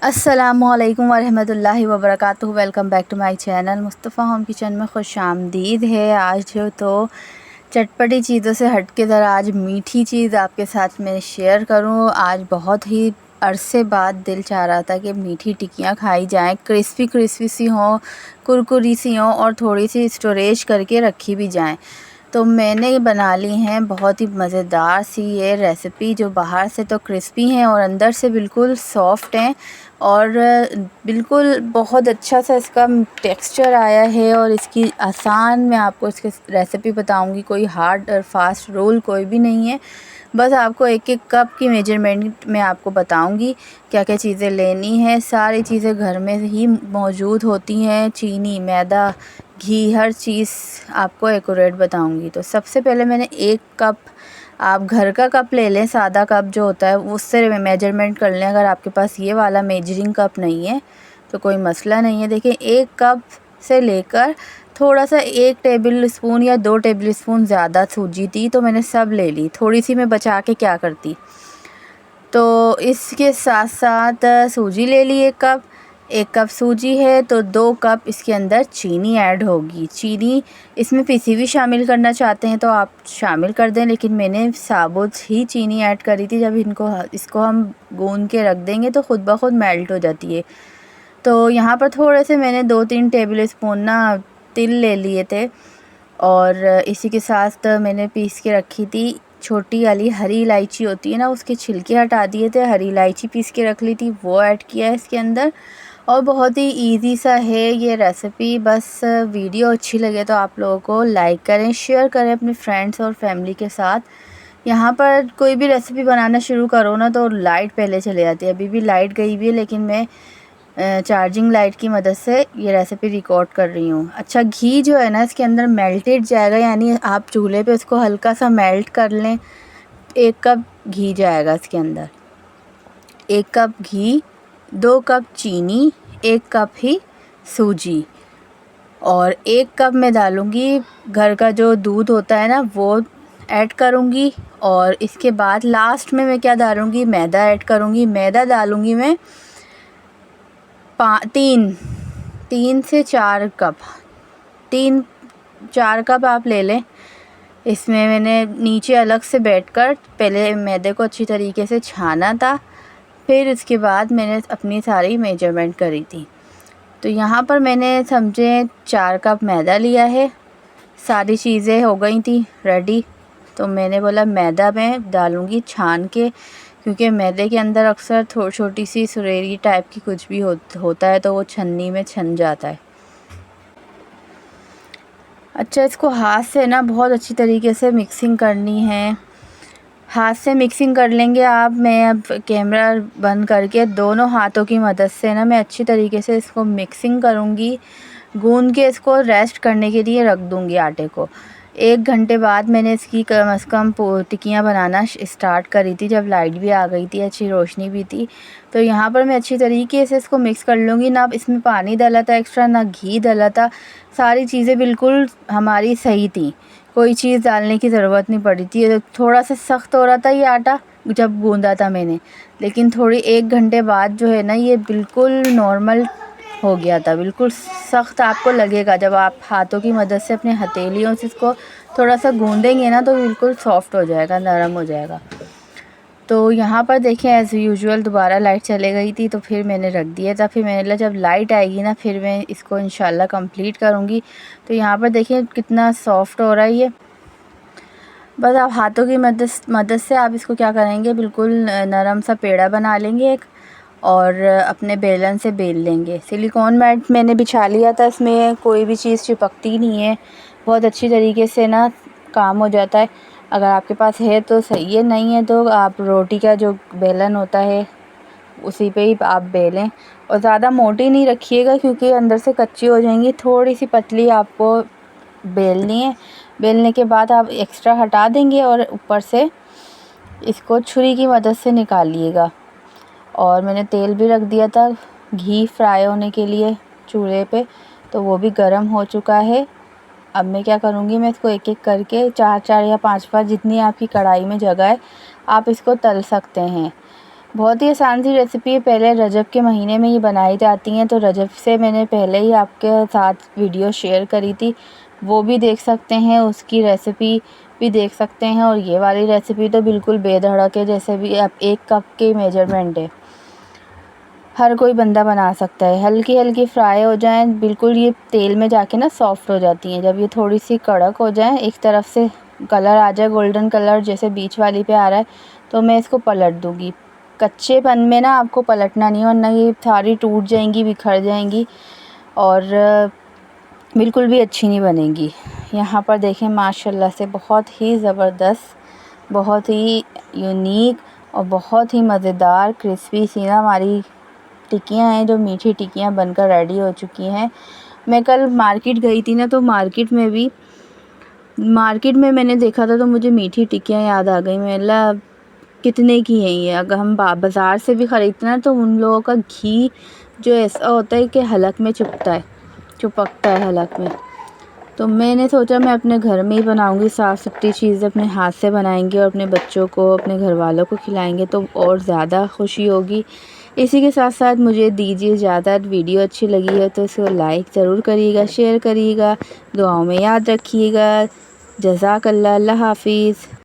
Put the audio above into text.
अस्सलामुअलैकुम वरहमतुल्लाहि वबरकातुहू। Welcome back to my channel Mustafa home kitchen में खुशामदीद है। आज तो चटपटी चीज़ों से हट के ज़रा आज मीठी चीज़ आपके साथ मैं शेयर करूं। आज बहुत ही अरसे बाद दिल चाह रहा था कि मीठी टिक्कियां खाई जाएं, क्रिस्पी क्रिस्पी सी हों, कुरकुरी सी हों और थोड़ी सी स्टोरेज करके रखी भी जाएं। तो मैंने बना ली हैं बहुत ही मज़ेदार सी ये रेसिपी, जो बाहर से तो क्रिस्पी हैं और अंदर से बिल्कुल सॉफ़्ट हैं और बिल्कुल बहुत अच्छा सा इसका टेक्सचर आया है। और इसकी आसान मैं आपको इसकी रेसिपी बताऊंगी, कोई हार्ड और फास्ट रूल कोई भी नहीं है। बस आपको एक एक कप की मेजरमेंट में आपको बताऊंगी क्या क्या चीज़ें लेनी है। सारी चीज़ें घर में ही मौजूद होती हैं, चीनी, मैदा, घी, हर चीज़ आपको एक्यूरेट बताऊंगी। तो सबसे पहले मैंने एक कप, आप घर का कप ले लें, सादा कप जो होता है उससे मेजरमेंट कर लें। अगर आपके पास ये वाला मेजरिंग कप नहीं है तो कोई मसला नहीं है। देखिए, एक कप से लेकर थोड़ा सा 1 टेबल स्पून या 2 टेबल स्पून ज़्यादा सूजी थी तो मैंने सब ले ली। थोड़ी सी मैं बचा के क्या करती, तो इसके साथ साथ सूजी ले ली 1 कप सूजी है तो 2 कप इसके अंदर चीनी ऐड होगी। चीनी इसमें पिसी हुई शामिल करना चाहते हैं तो आप शामिल कर दें, लेकिन मैंने साबुत ही चीनी ऐड करी थी। जब इसको हम गूंद के रख देंगे तो ख़ुद ब खुद मेल्ट हो जाती है। तो यहाँ पर थोड़े से मैंने 2-3 टेबल स्पून ना तिल ले लिए थे और इसी के साथ मैंने पीस के रखी थी छोटी वाली हरी इलायची होती है ना, उसके छिलके हटा दिए थे, हरी इलायची पीस के रख ली थी, वो ऐड किया है इसके अंदर। और बहुत ही इजी सा है ये रेसिपी। बस वीडियो अच्छी लगे तो आप लोगों को लाइक करें, शेयर करें अपने फ्रेंड्स और फैमिली के साथ। यहाँ पर कोई भी रेसिपी बनाना शुरू करो ना तो लाइट पहले चले जाती है। अभी भी लाइट गई हुई है लेकिन मैं चार्जिंग लाइट की मदद से ये रेसिपी रिकॉर्ड कर रही हूँ। अच्छा, घी जो है ना इसके अंदर मेल्टेड जाएगा, यानी आप चूल्हे पे उसको हल्का सा मेल्ट कर लें। 1 कप घी जाएगा इसके अंदर, 1 कप घी, 2 कप चीनी, 1 कप ही सूजी और 1 कप मैं डालूँगी घर का जो दूध होता है ना वो ऐड करूँगी। और इसके बाद लास्ट में मैं क्या डालूँगी, मैदा ऐड करूँगी। मैदा डालूँगी मैं 3 से 4 कप, 3-4 कप आप ले लें। इसमें मैंने नीचे अलग से बैठकर पहले मैदे को अच्छी तरीके से छाना था, फिर इसके बाद मैंने अपनी सारी मेजरमेंट करी थी। तो यहाँ पर मैंने समझे 4 कप मैदा लिया है। सारी चीज़ें हो गई थी रेडी, तो मैंने बोला मैदा मैं डालूँगी छान के, क्योंकि मैदे के अंदर अक्सर छोटी सी सुरेरी टाइप की कुछ भी होता है तो वो छन्नी में छन जाता है। अच्छा, इसको हाथ से ना बहुत अच्छी तरीके से मिक्सिंग करनी है। हाथ से मिक्सिंग कर लेंगे आप। मैं अब कैमरा बंद करके दोनों हाथों की मदद से ना मैं अच्छी तरीके से इसको मिक्सिंग करूँगी। गूंद के इसको रेस्ट करने के लिए रख दूँगी आटे को। 1 घंटे बाद मैंने इसकी कम से कम टिक्कियाँ बनाना स्टार्ट करी थी, जब लाइट भी आ गई थी, अच्छी रोशनी भी थी। तो यहाँ पर मैं अच्छी तरीके से इसको मिक्स कर लूँगी। ना इसमें पानी डाला था एक्स्ट्रा, ना घी डाला था। सारी चीज़ें बिल्कुल हमारी सही थी, कोई चीज़ डालने की ज़रूरत नहीं पड़ी थी। थोड़ा सा सख्त हो रहा था ये आटा जब गूंदा था मैंने, लेकिन थोड़ी 1 घंटे बाद जो है ना ये बिल्कुल नॉर्मल हो गया था। बिल्कुल सख्त आपको लगेगा जब आप हाथों की मदद से अपने हथेलियों से इसको थोड़ा सा गूंदेंगे ना, तो बिल्कुल सॉफ्ट हो जाएगा, नरम हो जाएगा। तो यहाँ पर देखें एज़ यूजुअल दोबारा लाइट चले गई थी तो फिर मैंने रख दिया था। फिर मैंने बोला जब लाइट आएगी ना फिर मैं इसको इंशाल्लाह कंप्लीट करूँगी। तो यहाँ पर देखिए कितना सॉफ्ट हो रहा है ये। बस आप हाथों की मदद से आप इसको क्या करेंगे, बिल्कुल नरम सा पेड़ा बना लेंगे एक और अपने बेलन से बेल लेंगे। सिलिकॉन मैट मैंने बिछा लिया था, इसमें कोई भी चीज़ चिपकती नहीं है, बहुत अच्छी तरीके से ना काम हो जाता है। अगर आपके पास है तो सही है, नहीं है तो आप रोटी का जो बेलन होता है उसी पे ही आप बेलें। और ज़्यादा मोटी नहीं रखिएगा क्योंकि अंदर से कच्ची हो जाएंगी, थोड़ी सी पतली आपको बेलनी है। बेलने के बाद आप एक्स्ट्रा हटा देंगे और ऊपर से इसको छुरी की मदद से निकालिएगा। और मैंने तेल भी रख दिया था घी फ्राई होने के लिए चूल्हे पे, तो वो भी गर्म हो चुका है। अब मैं क्या करूँगी, मैं इसको एक एक करके 4-4 या 5-5 जितनी आपकी कढ़ाई में जगह है आप इसको तल सकते हैं। बहुत ही आसान सी रेसिपी है, पहले रजब के महीने में ये बनाई जाती हैं, तो रजब से मैंने पहले ही आपके साथ वीडियो शेयर करी थी, वो भी देख सकते हैं, उसकी रेसिपी भी देख सकते हैं। और ये वाली रेसिपी तो बिल्कुल बेधड़क है, जैसे भी आप 1 कप के मेजरमेंट है, हर कोई बंदा बना सकता है। हल्की हल्की फ्राई हो जाएं, बिल्कुल ये तेल में जाके ना सॉफ़्ट हो जाती हैं। जब ये थोड़ी सी कड़क हो जाए, एक तरफ से कलर आ जाए गोल्डन कलर जैसे बीच वाली पे आ रहा है, तो मैं इसको पलट दूँगी। कच्चेपन में ना आपको पलटना नहीं, वरना ये सारी टूट जाएंगी, बिखर जाएंगी और बिल्कुल भी अच्छी नहीं बनेंगी। यहाँ पर देखें माशाल्लाह से बहुत ही ज़बरदस्त, बहुत ही यूनिक और बहुत ही मज़ेदार क्रिस्पी सी ना हमारी टिक्कियाँ हैं, जो मीठी टिक्कियाँ बनकर रेडी हो चुकी हैं। मैं कल मार्केट गई थी ना, तो मार्केट में मैंने देखा था, तो मुझे मीठी टिक्कियाँ याद आ गई। मैं कितने की हैं ये? अगर हम बाज़ार से भी ख़रीदते हैं तो उन लोगों का घी जो ऐसा होता है कि हलक में चिपकता है हलक में। तो मैंने सोचा मैं अपने घर में ही बनाऊंगी, साफ़ सुथरी चीज़ें अपने हाथ से बनाएंगे और अपने बच्चों को, अपने घर वालों को खिलाएंगे तो और ज़्यादा खुशी होगी। इसी के साथ साथ मुझे दीजिए इजाज़त। वीडियो अच्छी लगी है तो इसको लाइक ज़रूर करिएगा, शेयर करिएगा, दुआओं में याद रखिएगा। जज़ाकल्लाह, अल्लाह हाफ़िज़।